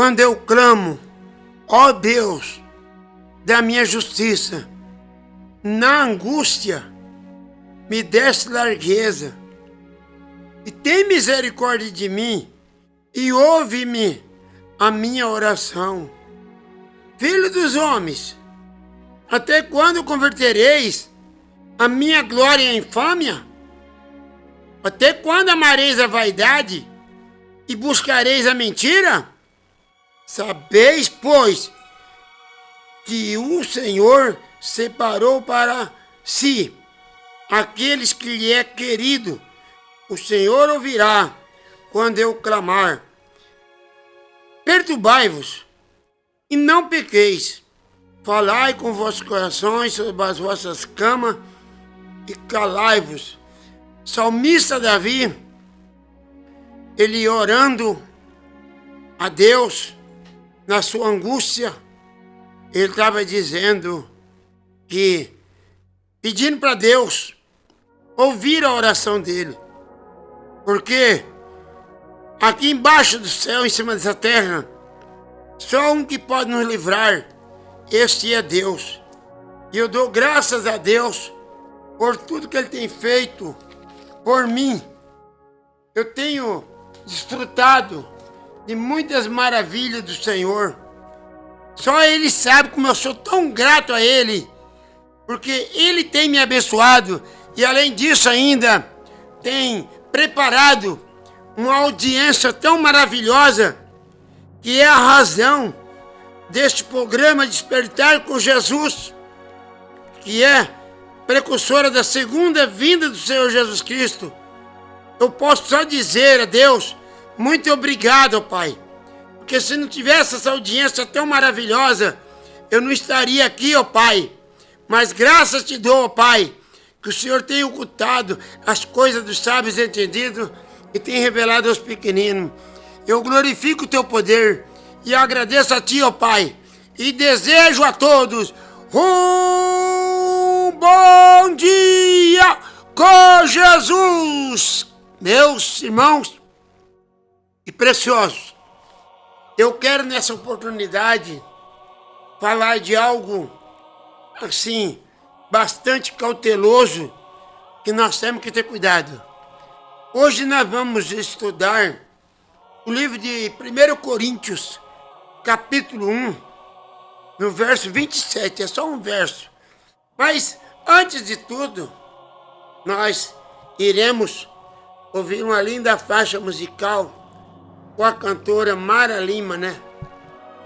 quando eu clamo, ó Deus da minha justiça, na angústia, me deste largueza, e tem misericórdia de mim, e ouve-me a minha oração. Filho dos homens, até quando convertereis a minha glória em infâmia? Até quando amareis a vaidade e buscareis a mentira? Sabeis, pois, que o Senhor separou para si aqueles que lhe é querido. O Senhor ouvirá quando eu clamar. Perturbai-vos e não pequeis. Falai com vossos corações sobre as vossas camas e calai-vos. Salmista Davi, ele orando a Deus na sua angústia, ele estava dizendo que, pedindo para Deus ouvir a oração dele, porque aqui embaixo do céu, em cima dessa terra, só um que pode nos livrar, este é Deus. E eu dou graças a Deus por tudo que Ele tem feito por mim. Eu tenho desfrutado de muitas maravilhas do Senhor. Só Ele sabe como eu sou tão grato a Ele, porque Ele tem me abençoado e além disso ainda tem preparado uma audiência tão maravilhosa, que é a razão deste programa Despertar com Jesus, que é precursora da segunda vinda do Senhor Jesus Cristo. Eu posso só dizer a Deus, muito obrigado, Pai, porque se não tivesse essa audiência tão maravilhosa, eu não estaria aqui, ó Pai. Mas graças te dou, ó Pai, que o Senhor tem ocultado as coisas dos sábios entendidos e tem revelado aos pequeninos. Eu glorifico o teu poder e agradeço a ti, ó Pai, e desejo a todos um bom dia com Jesus. Meus irmãos e preciosos, eu quero nessa oportunidade falar de algo assim, bastante cauteloso, que nós temos que ter cuidado. Hoje nós vamos estudar o livro de 1 Coríntios, capítulo 1, no verso 27, é só um verso. Mas, antes de tudo, nós iremos ouvir uma linda faixa musical com a cantora Mara Lima, né?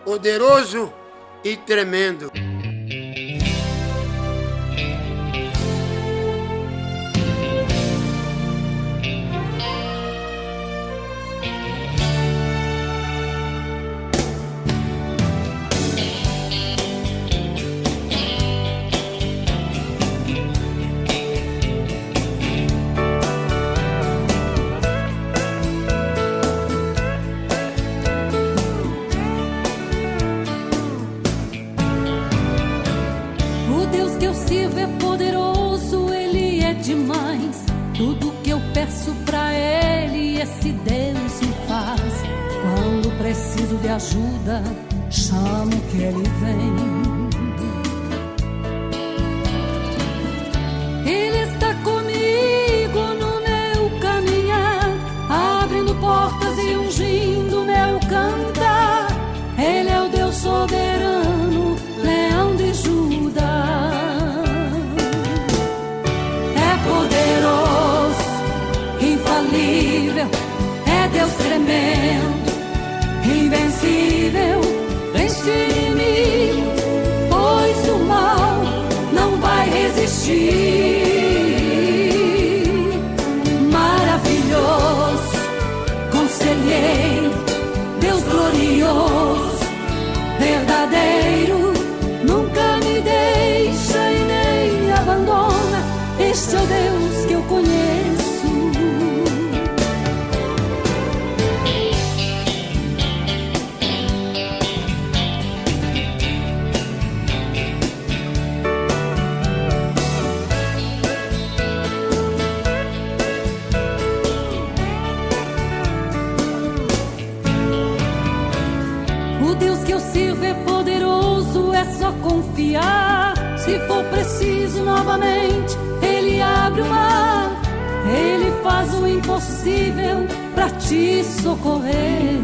Poderoso e Tremendo. Tudo que eu peço pra Ele, esse Deus me faz. Quando preciso de ajuda, chamo que Ele vem. Ele está comigo no meu caminhar, abrindo portas e ungindo meu cantar. Ele é o Deus soberano, leão de Judá. É Deus tremendo, invencível, vence o inimigo, só confiar. Se for preciso novamente, Ele abre o mar. Ele faz o impossível pra te socorrer.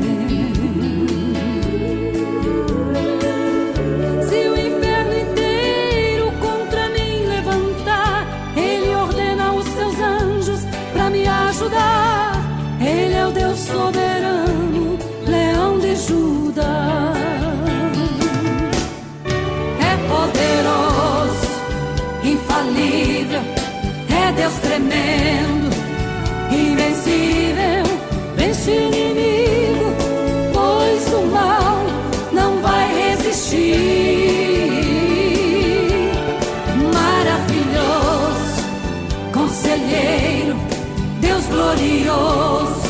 Se o inferno inteiro contra mim levantar, Ele ordena os seus anjos pra me ajudar. Ele é o Deus soberano, leão de Judá. É poderoso, infalível, é Deus tremendo, invencível. Vence o inimigo, pois o mal não vai resistir. Maravilhoso, conselheiro, Deus glorioso,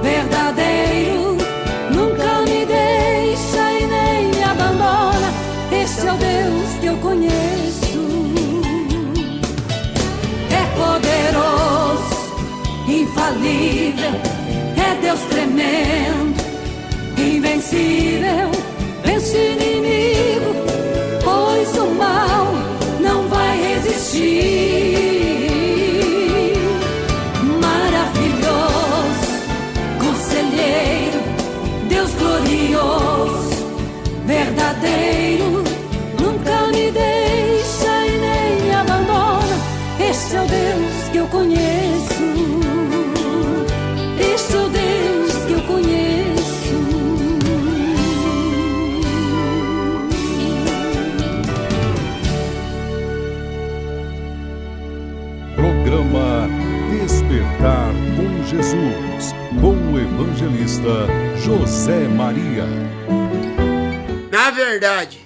verdadeiro, nunca me deixa e nem me abandona. Este é o Deus que eu conheço. É poderoso, infalível, é Deus tremendo, invencível. Vence o inimigo, pois o mal não vai resistir. Maravilhoso, conselheiro, Deus glorioso, verdadeiro, nunca me deixa e nem me abandona. Este é o Deus que eu conheço. Este é o Deus que eu conheço. Programa Despertar com Jesus, com o evangelista José Maria. Na verdade,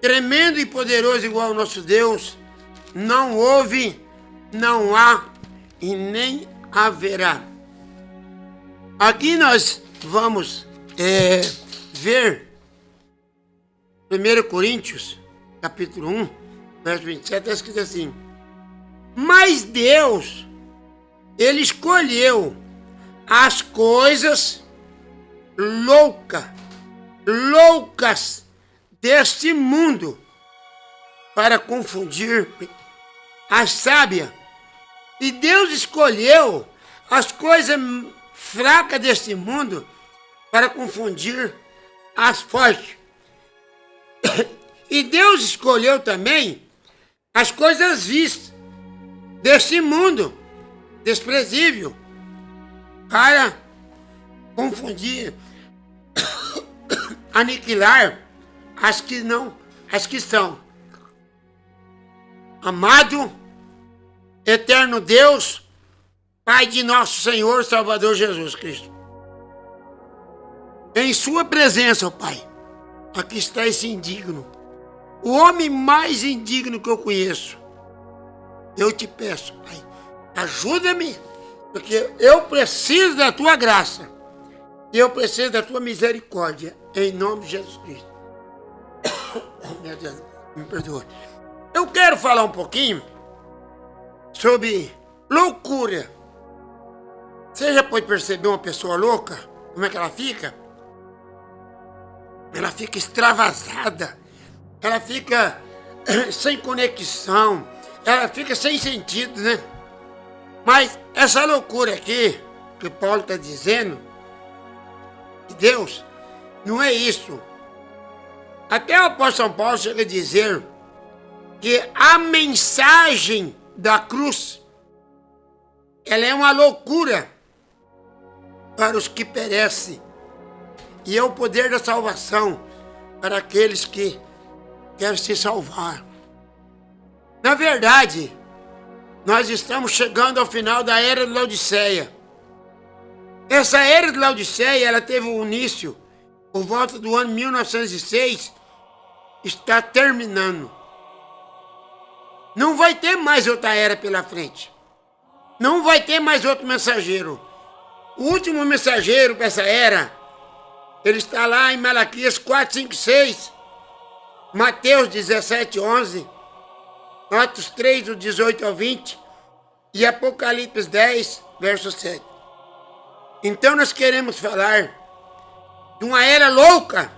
tremendo e poderoso igual ao nosso Deus, não houve, não há e nem haverá. Aqui nós vamos ver 1 Coríntios, capítulo 1, verso 27, está escrito assim: mas Deus, Ele escolheu as coisas loucas deste mundo para confundir as sábias. E Deus escolheu as coisas fracas deste mundo para confundir as fortes. E Deus escolheu também as coisas vistas deste mundo desprezível para confundir, aniquilar as que são. Amado, eterno Deus, Pai de nosso Senhor Salvador Jesus Cristo, em sua presença, ó Pai, aqui está esse indigno, o homem mais indigno que eu conheço. Eu te peço, Pai, ajuda-me, porque eu preciso da tua graça, eu preciso da tua misericórdia, em nome de Jesus Cristo. Meu Deus, me perdoa. Eu quero falar um pouquinho sobre loucura. Você já pode perceber uma pessoa louca? Como é que ela fica? Ela fica extravasada, ela fica sem conexão, ela fica sem sentido, né? Mas essa loucura aqui, que Paulo está dizendo, de Deus, não é isso. Até o apóstolo São Paulo chega a dizer que a mensagem da cruz, ela é uma loucura para os que perecem, e é o poder da salvação para aqueles que querem se salvar. Na verdade, nós estamos chegando ao final da Era de Laodiceia. Essa Era de Laodiceia, ela teve um início por volta do ano 1906, está terminando. Não vai ter mais outra era pela frente. Não vai ter mais outro mensageiro. O último mensageiro para essa era, ele está lá em Malaquias 4, 5, 6, Mateus 17, 11, Atos 3, do 18 ao 20 e Apocalipse 10, verso 7. Então nós queremos falar de uma era louca,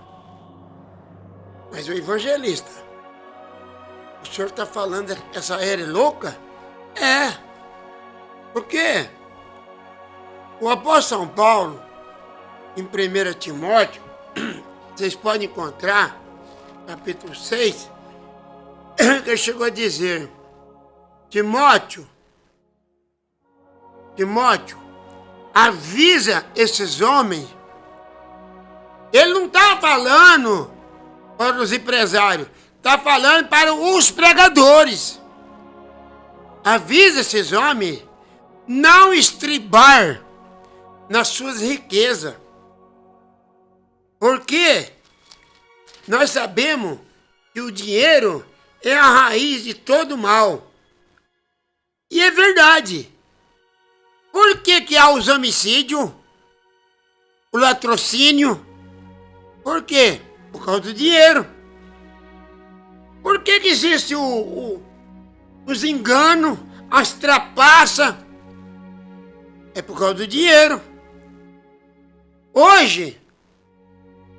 Mas o evangelista, o senhor está falando essa era louca? É. Por quê? O apóstolo São Paulo, em 1 Timóteo, vocês podem encontrar, capítulo 6, que ele chegou a dizer: Timóteo, avisa esses homens. Ele não está falando para os empresários, está falando para os pregadores. Avisa esses homens não estribar nas suas riquezas. Porque nós sabemos que o dinheiro é a raiz de todo mal. E é verdade. Por que há os homicídios? O latrocínio? Por quê? Por causa do dinheiro. Por que existe os enganos, as trapaças? É por causa do dinheiro. Hoje,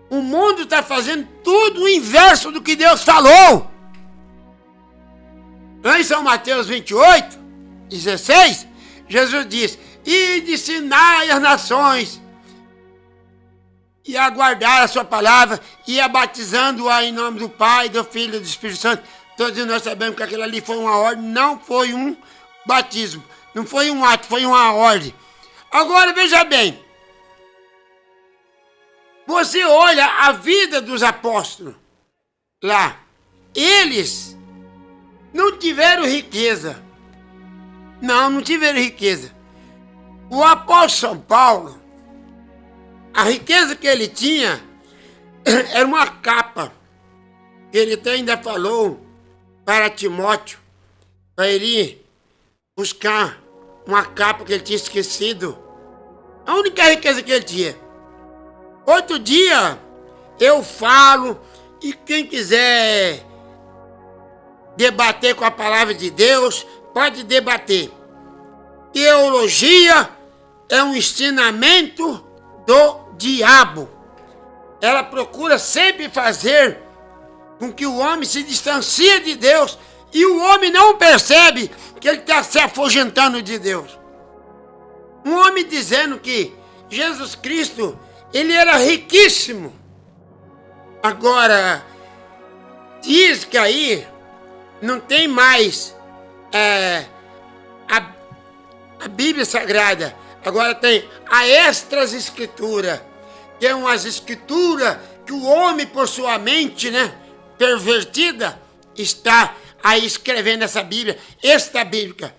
o mundo está fazendo tudo o inverso do que Deus falou. Lá em São Mateus 28, 16, Jesus diz: ide ensinai as nações, e aguardar a sua palavra, e a batizando-a em nome do Pai, do Filho e do Espírito Santo. Todos nós sabemos que aquilo ali foi uma ordem, não foi um batismo, não foi um ato, foi uma ordem. Agora veja bem, você olha a vida dos apóstolos lá, eles não tiveram riqueza. Não tiveram riqueza. O apóstolo São Paulo, a riqueza que ele tinha era uma capa. Ele até ainda falou para Timóteo, para ele buscar uma capa que ele tinha esquecido. A única riqueza que ele tinha. Outro dia eu falo, e quem quiser debater com a palavra de Deus, pode debater. Teologia é um ensinamento do diabo. Ela procura sempre fazer com que o homem se distancie de Deus, e o homem não percebe que ele está se afugentando de Deus. Um homem dizendo que Jesus Cristo, ele era riquíssimo. Agora, diz que aí não tem mais a Bíblia Sagrada. Agora tem a Extras Escritura, que é umas escrituras que o homem, por sua mente, pervertida, está aí escrevendo essa Bíblia, esta bíblica.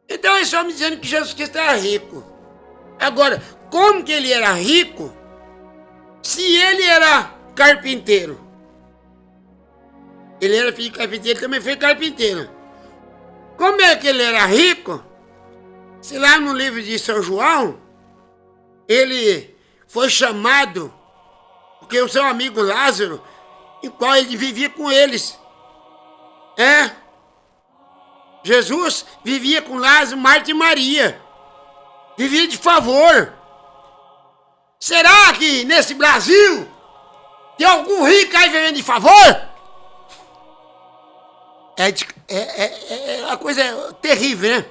Então esse homem dizendo que Jesus Cristo era rico. Agora, como que ele era rico se ele era carpinteiro? Ele era filho de carpinteiro, também foi carpinteiro. Como é que ele era rico? Se lá no livro de São João, ele foi chamado, porque o seu amigo Lázaro, em qual ele vivia com eles. Jesus vivia com Lázaro, Marta e Maria. Vivia de favor. Será que nesse Brasil tem algum rico aí vivendo de favor? É uma coisa terrível, né?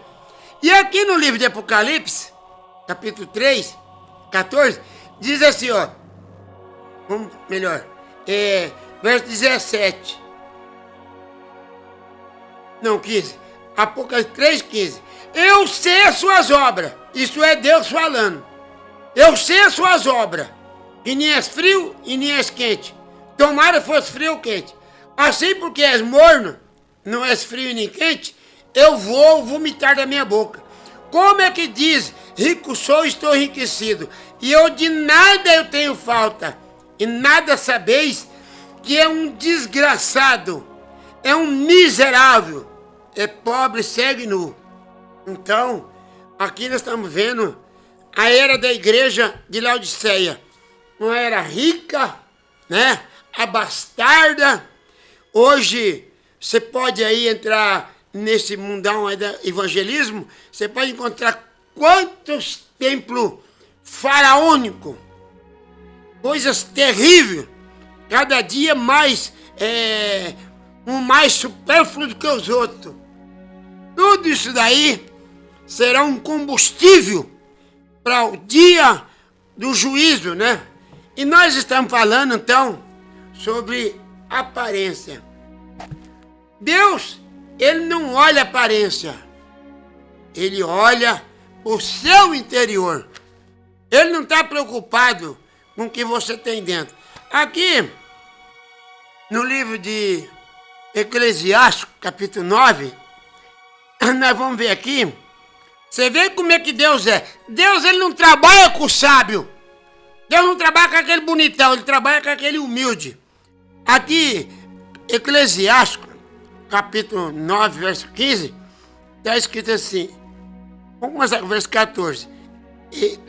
E aqui no livro de Apocalipse, capítulo 3, 14, diz assim, ó. Vamos melhor. Verso 17. Não, 15. Apocalipse 3, 15. Eu sei as suas obras. Isso é Deus falando. Eu sei as suas obras. Que nem és frio e nem és quente. Tomara fosse frio ou quente. Assim porque és morno, não és frio nem quente, eu vou vomitar da minha boca. Como é que diz, rico sou, estou enriquecido, e eu de nada eu tenho falta, e nada sabeis, que é um desgraçado, é um miserável, é pobre, cego e nu. Então, aqui nós estamos vendo a era da igreja de Laodiceia. Uma era rica, abastarda. Hoje, você pode aí entrar nesse mundão aí do evangelismo, você pode encontrar quantos templos faraônicos, coisas terríveis, cada dia mais um mais supérfluo do que os outros. Tudo isso daí será um combustível para o dia do juízo, né? E nós estamos falando, então, sobre aparência. Deus, ele não olha a aparência. Ele olha o seu interior. Ele não está preocupado com o que você tem dentro. Aqui, no livro de Eclesiastes, capítulo 9, nós vamos ver aqui. Você vê como é que Deus é. Deus, ele não trabalha com o sábio. Deus não trabalha com aquele bonitão, ele trabalha com aquele humilde. Aqui, Eclesiastes, capítulo 9, verso 15, está escrito assim. Vamos começar com o verso 14.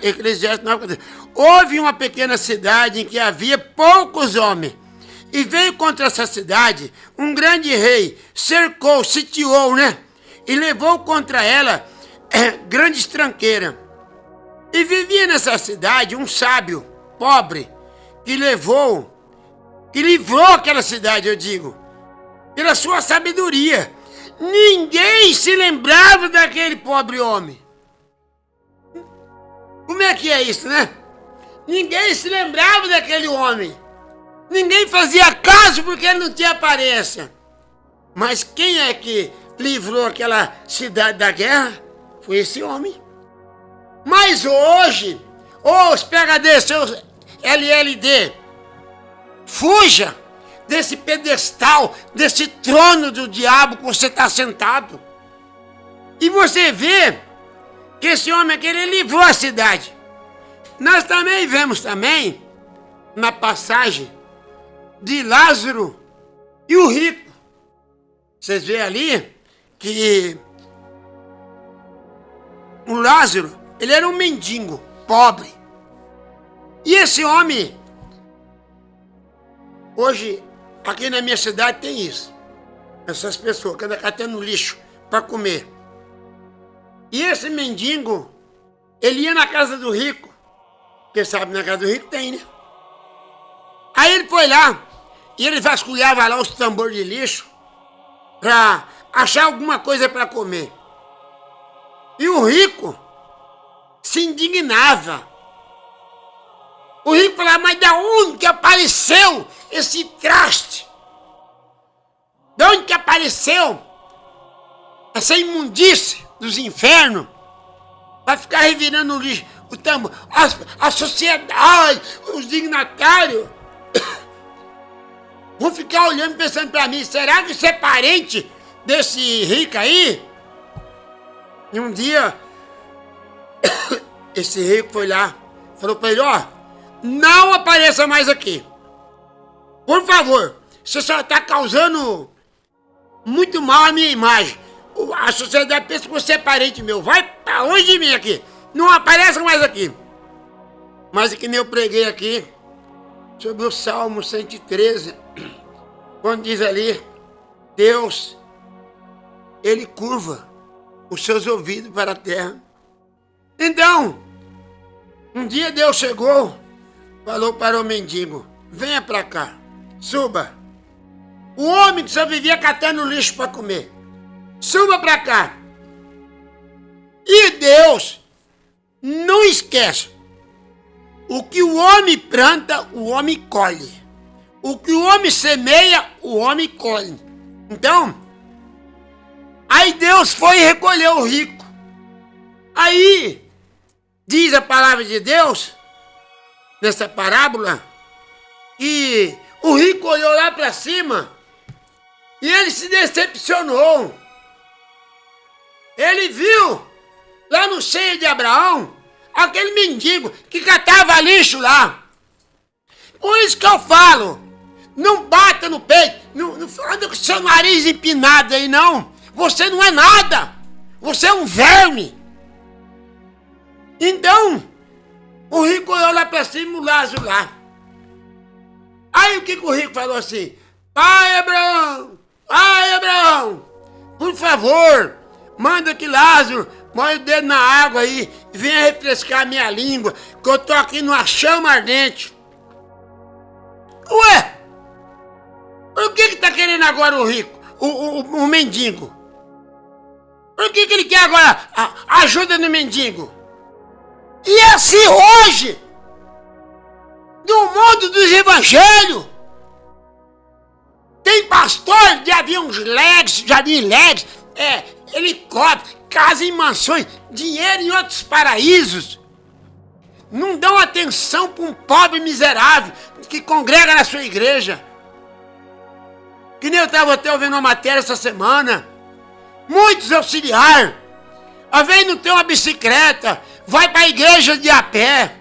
Eclesiastes 9, 14. Houve uma pequena cidade em que havia poucos homens. E veio contra essa cidade um grande rei, cercou, sitiou, né? E levou contra ela grande tranqueira. E vivia nessa cidade um sábio, pobre, que livrou aquela cidade, eu digo, pela sua sabedoria. Ninguém se lembrava daquele pobre homem. Como é que é isso, né? Ninguém se lembrava daquele homem. Ninguém fazia caso porque ele não tinha aparência. Mas quem é que livrou aquela cidade da guerra? Foi esse homem. Mas hoje, os PhD, seus LLD, fuja desse pedestal, desse trono do diabo que você está sentado. E você vê que esse homem aqui, ele livrou a cidade. Nós também vemos também, na passagem de Lázaro e o rico. Vocês veem ali que o Lázaro, ele era um mendigo, pobre. E esse homem, hoje, aqui na minha cidade tem isso. Essas pessoas que andam catando lixo para comer. E esse mendigo, ele ia na casa do rico. Porque sabe, na casa do rico tem, né? Aí ele foi lá, e ele vasculhava lá os tambores de lixo para achar alguma coisa para comer. E o rico se indignava. O rico falava, mas de onde que apareceu esse traste? De onde que apareceu essa imundície dos infernos? Vai ficar revirando o lixo, o tambor, a sociedade, os dignatários vão ficar olhando, pensando para mim, será que você é parente desse rico aí? E um dia, esse rico foi lá, falou para ele, ó, não apareça mais aqui. Por favor, você só está causando muito mal à minha imagem. A sociedade pensa que você é parente meu. Vai para longe de mim aqui. Não apareça mais aqui. Mas é que nem eu preguei aqui sobre o Salmo 113, quando diz ali, Deus, ele curva os seus ouvidos para a terra. Então, um dia Deus chegou, falou para o mendigo, venha para cá, suba. O homem que só vivia catando lixo para comer, suba para cá. E Deus não esquece, o que o homem planta, o homem colhe. O que o homem semeia, o homem colhe. Então, aí Deus foi recolher o rico. Aí, diz a palavra de Deus, nessa parábola, que o rico olhou lá para cima e ele se decepcionou. Ele viu, lá no seio de Abraão, aquele mendigo que catava lixo lá. Por isso que eu falo, não bata no peito, não anda com seu nariz empinado aí não. Você não é nada, você é um verme. Então, o rico olhou lá para cima, o Lázaro lá. Aí o que o rico falou assim? Pai Abraão, por favor, manda que Lázaro molhe o dedo na água aí, venha refrescar a minha língua, que eu tô aqui numa chama ardente. Ué, Por que está querendo agora o rico, o mendigo? Por que ele quer agora a ajuda no mendigo? E assim hoje, no mundo dos evangelhos, tem pastor de aviões legs, jardim legs, helicóptero, casa em mansões, dinheiro em outros paraísos. Não dão atenção para um pobre miserável que congrega na sua igreja. Que nem eu estava até ouvindo uma matéria essa semana. Muitos auxiliares, às vezes não tem uma bicicleta, vai para a igreja de a pé.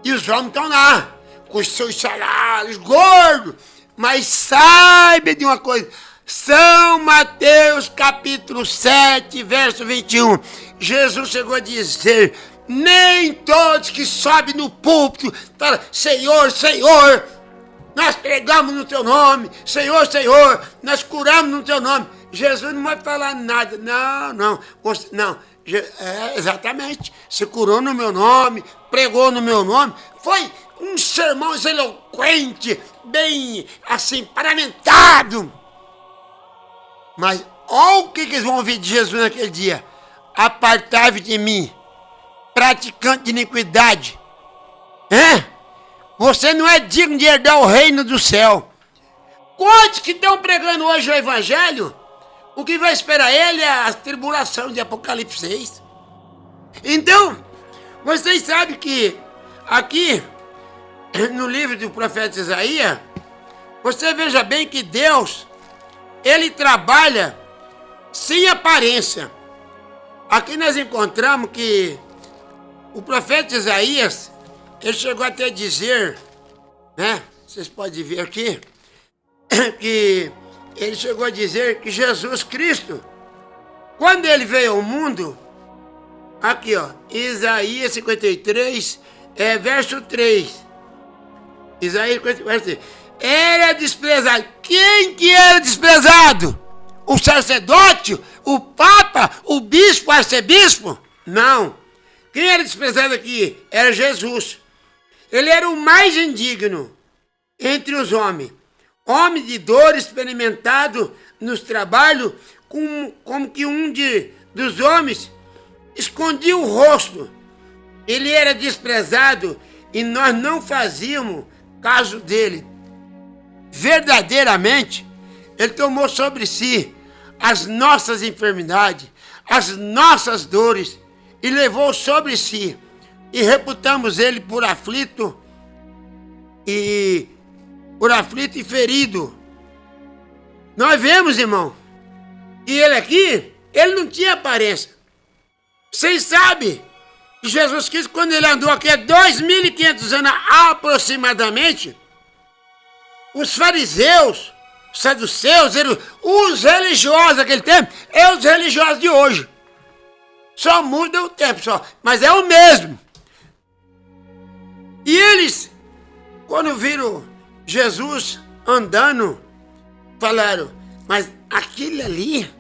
E os homens estão lá, com os seus salários gordos. Mas saiba de uma coisa, São Mateus capítulo 7, verso 21, Jesus chegou a dizer, nem todos que sobem no púlpito falam, Senhor, Senhor, nós pregamos no teu nome, Senhor, Senhor, nós curamos no teu nome. Jesus não vai falar nada, não, exatamente, você curou no meu nome, pregou no meu nome, foi um sermão eloquente, bem assim, paramentado. Mas olha o que eles vão ouvir de Jesus naquele dia. Apartai-vos de mim, praticante de iniquidade. Você não é digno de herdar o reino do céu. Quantos que estão pregando hoje o evangelho, o que vai esperar ele é a tribulação de Apocalipse 6. Então, vocês sabem que aqui, no livro do profeta Isaías, você veja bem que Deus, ele trabalha sem aparência. Aqui nós encontramos que o profeta Isaías, ele chegou até a dizer, né? Vocês podem ver aqui, que ele chegou a dizer que Jesus Cristo, quando ele veio ao mundo, aqui ó, Isaías 53, verso 3. Isaías 53, verso 3. Era desprezado. Quem que era desprezado? O sacerdote? O papa? O bispo? O arcebispo? Não. Quem era desprezado aqui? Era Jesus. Ele era o mais indigno entre os homens. Homem de dor, experimentado nos trabalhos, como que dos homens escondia o rosto. Ele era desprezado e nós não fazíamos caso dele. Verdadeiramente, ele tomou sobre si as nossas enfermidades, as nossas dores, e levou sobre si, e reputamos ele por aflito e ferido. Nós vemos, irmão, que ele aqui, ele não tinha aparência. Vocês sabem que Jesus Cristo, quando ele andou aqui há 2.500 anos aproximadamente, os fariseus, os saduceus, os religiosos daquele tempo, os religiosos de hoje. Só muda o tempo, mas é o mesmo. E eles, quando viram Jesus andando, falaram, mas aquele ali,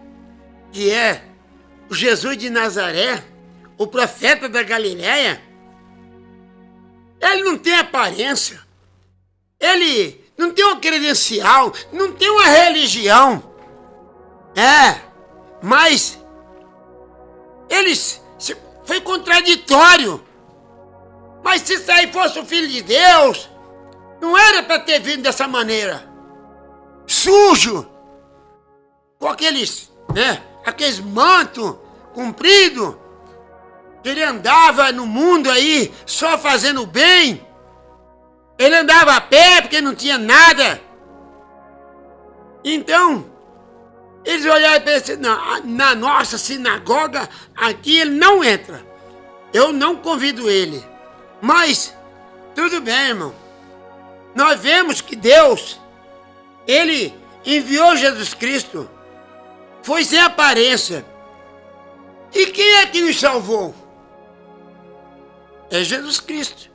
que é o Jesus de Nazaré, o profeta da Galileia, ele não tem aparência, ele não tem uma credencial, não tem uma religião. Mas foi contraditório. Mas se isso aí fosse o Filho de Deus, não era para ter vindo dessa maneira. Sujo, com aqueles mantos compridos, que ele andava no mundo aí só fazendo bem. Ele andava a pé porque não tinha nada. Então, eles olharam e pensaram, na nossa sinagoga, aqui ele não entra. Eu não convido ele. Mas, tudo bem, irmão. Nós vemos que Deus, ele enviou Jesus Cristo. Foi sem aparência. E quem é que nos salvou? É Jesus Cristo.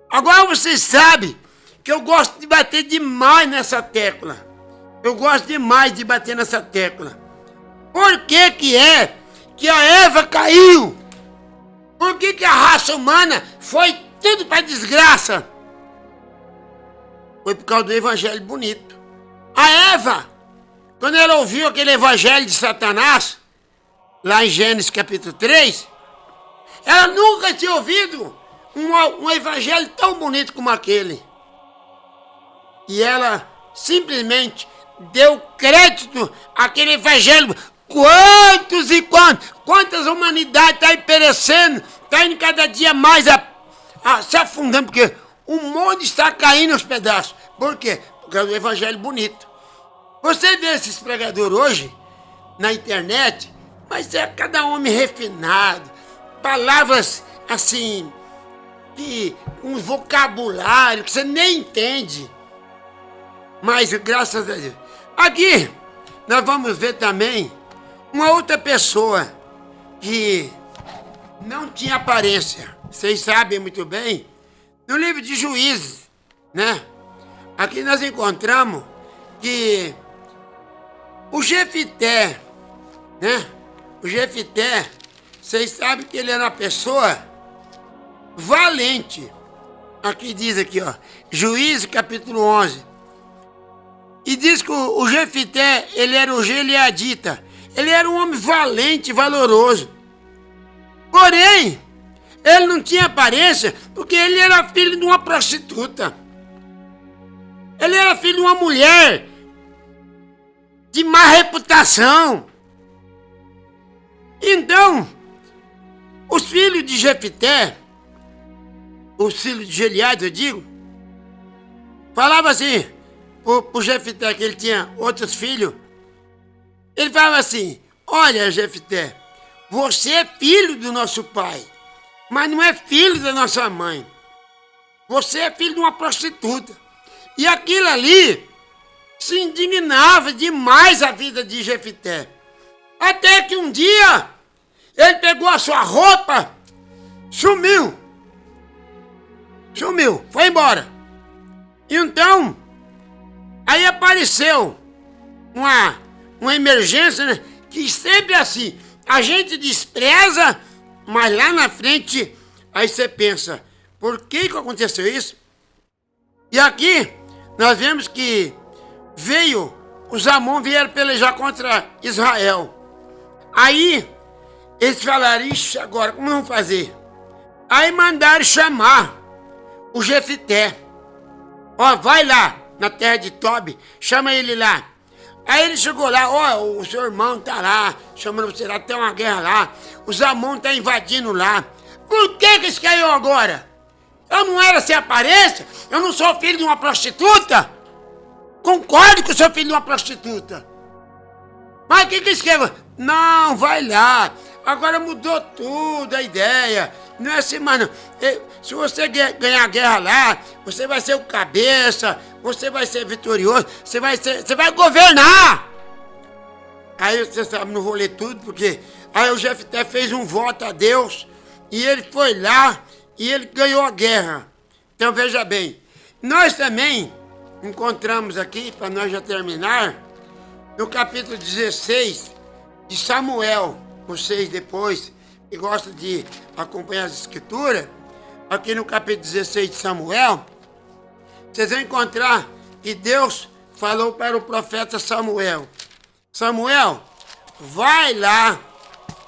Agora vocês sabem que eu gosto de bater demais nessa tecla. Eu gosto demais de bater nessa tecla. Por que que a Eva caiu? Por que que a raça humana foi tudo para desgraça? Foi por causa do evangelho bonito. A Eva, quando ela ouviu aquele evangelho de Satanás, lá em Gênesis capítulo 3, ela nunca tinha ouvido um evangelho tão bonito como aquele. E ela simplesmente deu crédito àquele evangelho. Quantos e quantas humanidades estão aí perecendo, está indo cada dia mais se afundando, porque o mundo está caindo aos pedaços. Por quê? Por causa do evangelho bonito. Você vê esses pregadores hoje, na internet, mas é cada homem refinado, palavras assim, um vocabulário que você nem entende. Mas graças a Deus. Aqui nós vamos ver também uma outra pessoa que não tinha aparência. Vocês sabem muito bem, no livro de Juízes, né? Aqui nós encontramos que o Jefité, né? O Jefité, vocês sabem que ele era uma pessoa valente. Aqui diz aqui, ó, Juízes capítulo 11. E diz que o Jefité, ele era o gileadita. Ele era um homem valente e valoroso. Porém, ele não tinha aparência porque ele era filho de uma prostituta. Ele era filho de uma mulher de má reputação. Então, os filhos de Jefité, os filhos de Gileade, eu digo, falava assim pro Jefité, que ele tinha outros filhos. Ele falava assim: olha, Jefité, você é filho do nosso pai, mas não é filho da nossa mãe. Você é filho de uma prostituta. E aquilo ali se indignava demais a vida de Jefité. Até que um dia ele pegou a sua roupa, sumiu, foi embora. Então, aí apareceu uma emergência, né? Que sempre assim, a gente despreza, mas lá na frente, aí você pensa, por que aconteceu isso? E aqui, nós vemos que os Amon vieram pelejar contra Israel. Aí, eles falaram, ixi, agora, como vamos fazer? Aí mandaram chamar o Jefité. Ó, vai lá, na terra de Tobi, chama ele lá. Aí ele chegou lá, ó, o seu irmão tá lá, chamando você lá, tem uma guerra lá, os Amon tá invadindo lá. Por que eles caiu agora? Eu não era sem aparência? Eu não sou filho de uma prostituta? Concordo que eu sou filho de uma prostituta. Mas o que eles querem? Não, vai lá. Agora mudou tudo a ideia. Não é assim, mano. Se você ganhar a guerra lá, você vai ser o cabeça, você vai ser vitorioso, você vai governar. Aí você sabe, não vou ler tudo, porque aí o Jefté fez um voto a Deus e ele foi lá e ele ganhou a guerra. Então veja bem, nós também encontramos aqui, para nós já terminar, no capítulo 16 de Samuel, vocês depois que gostam de acompanhar as escrituras, aqui no capítulo 16 de Samuel, vocês vão encontrar que Deus falou para o profeta Samuel: Samuel, vai lá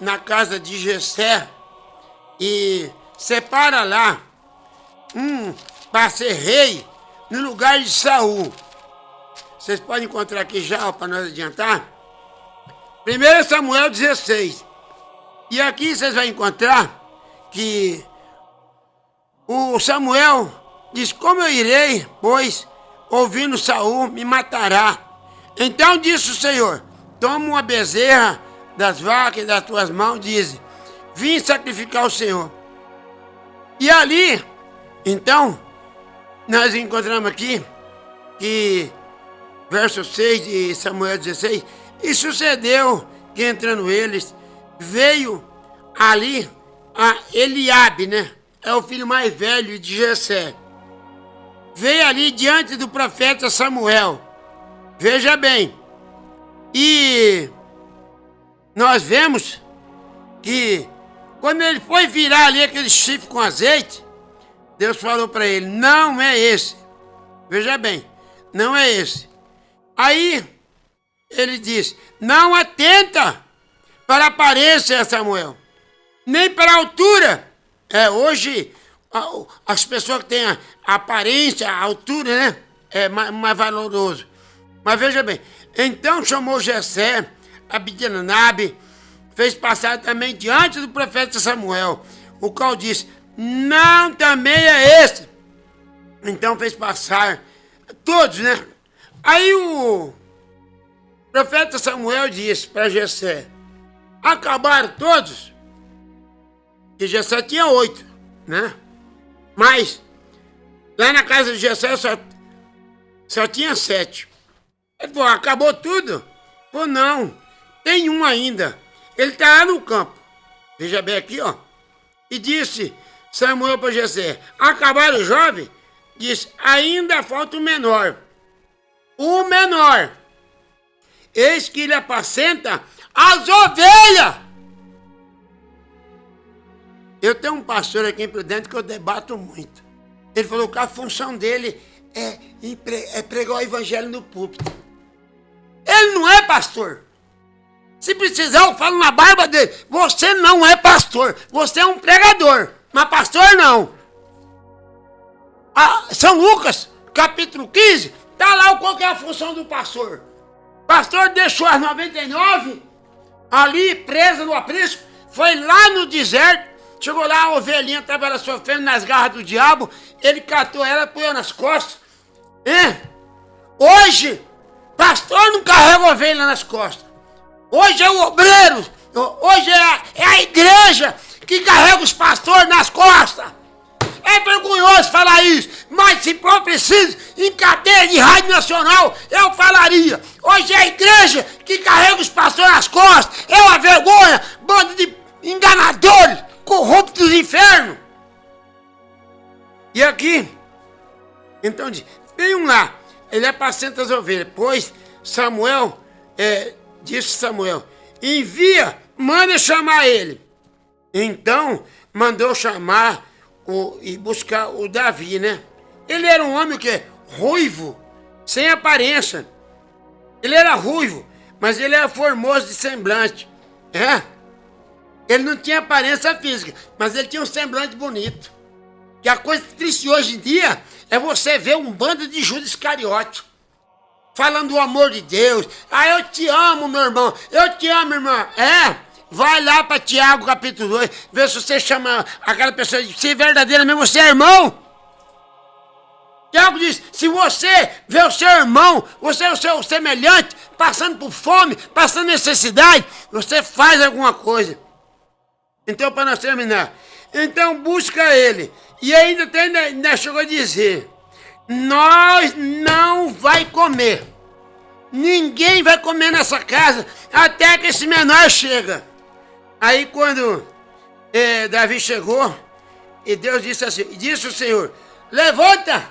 na casa de Jessé e separa lá para ser rei no lugar de Saul. Vocês podem encontrar aqui já, para nós adiantar. 1 Samuel 16. E aqui vocês vão encontrar que o Samuel diz: como eu irei, pois, ouvindo Saul, me matará. Então disse o Senhor: toma uma bezerra das vacas das tuas mãos, diz: vim sacrificar ao Senhor. E ali, então, nós encontramos aqui que, verso 6 de Samuel 16, e sucedeu que entrando eles, veio ali a Eliabe, né? É o filho mais velho de Jessé. Veio ali diante do profeta Samuel. Veja bem. E nós vemos que quando ele foi virar ali aquele chifre com azeite, Deus falou para ele: não é esse. Veja bem, não é esse. Aí ele diz, não atenta para a aparência, Samuel, nem para a altura. Hoje as pessoas que têm a aparência, a altura, né? É mais valoroso. Mas veja bem, então chamou Jessé, Abinadab, fez passar também diante do profeta Samuel, o qual disse, não também é esse. Então fez passar todos, né? Aí o profeta Samuel disse para Jessé, acabaram todos? Que Jessé tinha 8, né? Mas lá na casa de Jessé só tinha 7. Ele falou, acabou tudo? Pô, não, tem um ainda. Ele está lá no campo. Veja bem aqui, ó. E disse Samuel para Jessé, acabaram o jovem? Disse, ainda falta o menor. O menor. Eis que ele apacenta as ovelhas. Eu tenho um pastor aqui em Prudente que eu debato muito. Ele falou que a função dele é pregar o evangelho no púlpito. Ele não é pastor. Se precisar, eu falo na barba dele. Você não é pastor. Você é um pregador. Mas pastor não. São Lucas, capítulo 15, está lá qual que é a função do pastor. O pastor deixou as 99 ali presa no aprisco, foi lá no deserto, chegou lá, a ovelhinha estava ela sofrendo nas garras do diabo, ele catou ela, pôs nas costas. Hoje, pastor não carrega ovelha nas costas. Hoje é o obreiro, hoje é a igreja que carrega os pastores nas costas. É vergonhoso falar isso, mas se for preciso, em cadeia de rádio nacional, eu falaria. Hoje é a igreja que carrega os pastores nas costas. É uma vergonha, bando de enganadores, corruptos do inferno. E aqui, então, tem um lá, ele apacenta as ovelhas. Pois Samuel, disse Samuel, envia, manda chamar ele. Então, mandou chamar e buscar o Davi, né? Ele era um homem o quê? Ruivo, sem aparência. Ele era ruivo, mas ele era formoso de semblante. Ele não tinha aparência física, mas ele tinha um semblante bonito. E a coisa triste hoje em dia é você ver um bando de Judas Iscariote falando do amor de Deus. Eu te amo, meu irmão. Eu te amo, irmã. Vai lá para Tiago, capítulo 2, vê se você chama aquela pessoa de ser verdadeira mesmo, você é irmão. Tiago diz, se você vê o seu irmão, você é o seu semelhante, passando por fome, passando necessidade, você faz alguma coisa. Então, para nós terminar, então busca ele. E ainda chegou a dizer, nós não vai comer. Ninguém vai comer nessa casa até que esse menor chega. Aí quando Davi chegou, e Deus disse assim, disse o Senhor, levanta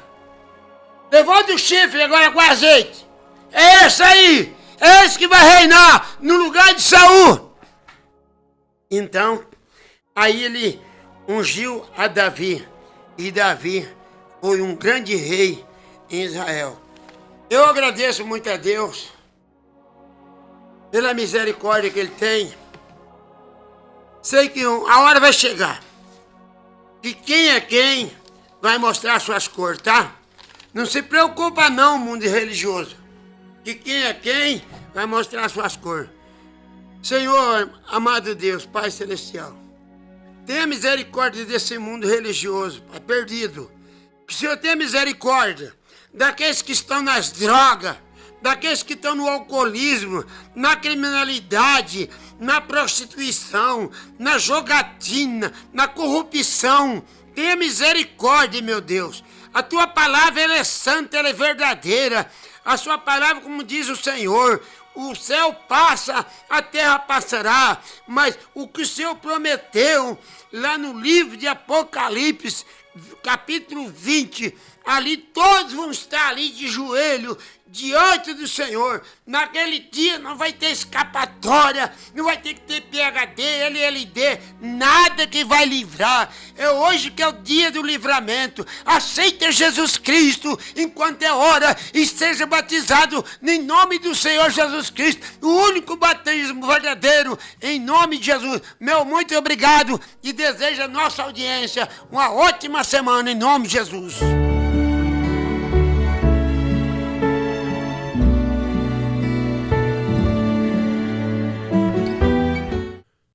o chifre agora com azeite. É esse aí, é esse que vai reinar no lugar de Saul. Então, aí ele ungiu a Davi, e Davi foi um grande rei em Israel. Eu agradeço muito a Deus pela misericórdia que ele tem. Sei que a hora vai chegar, que quem é quem vai mostrar suas cores, tá? Não se preocupa não, mundo religioso, que quem é quem vai mostrar suas cores. Senhor, amado Deus, Pai Celestial, tenha misericórdia desse mundo religioso, Pai, perdido. Que o Senhor tenha misericórdia daqueles que estão nas drogas, daqueles que estão no alcoolismo, na criminalidade, na prostituição, na jogatina, na corrupção. Tenha misericórdia, meu Deus. A tua palavra, ela é santa, ela é verdadeira. A sua palavra, como diz o Senhor, o céu passa, a terra passará, mas o que o Senhor prometeu lá no livro de Apocalipse, capítulo 20, ali todos vão estar ali de joelho diante do Senhor. Naquele dia não vai ter escapatória, não vai ter que ter PhD, LLD, nada que vai livrar. É hoje que é o dia do livramento. Aceita Jesus Cristo enquanto é hora e seja batizado em nome do Senhor Jesus Cristo, o único batismo verdadeiro, em nome de Jesus. Meu muito obrigado e desejo a nossa audiência uma ótima semana em nome de Jesus.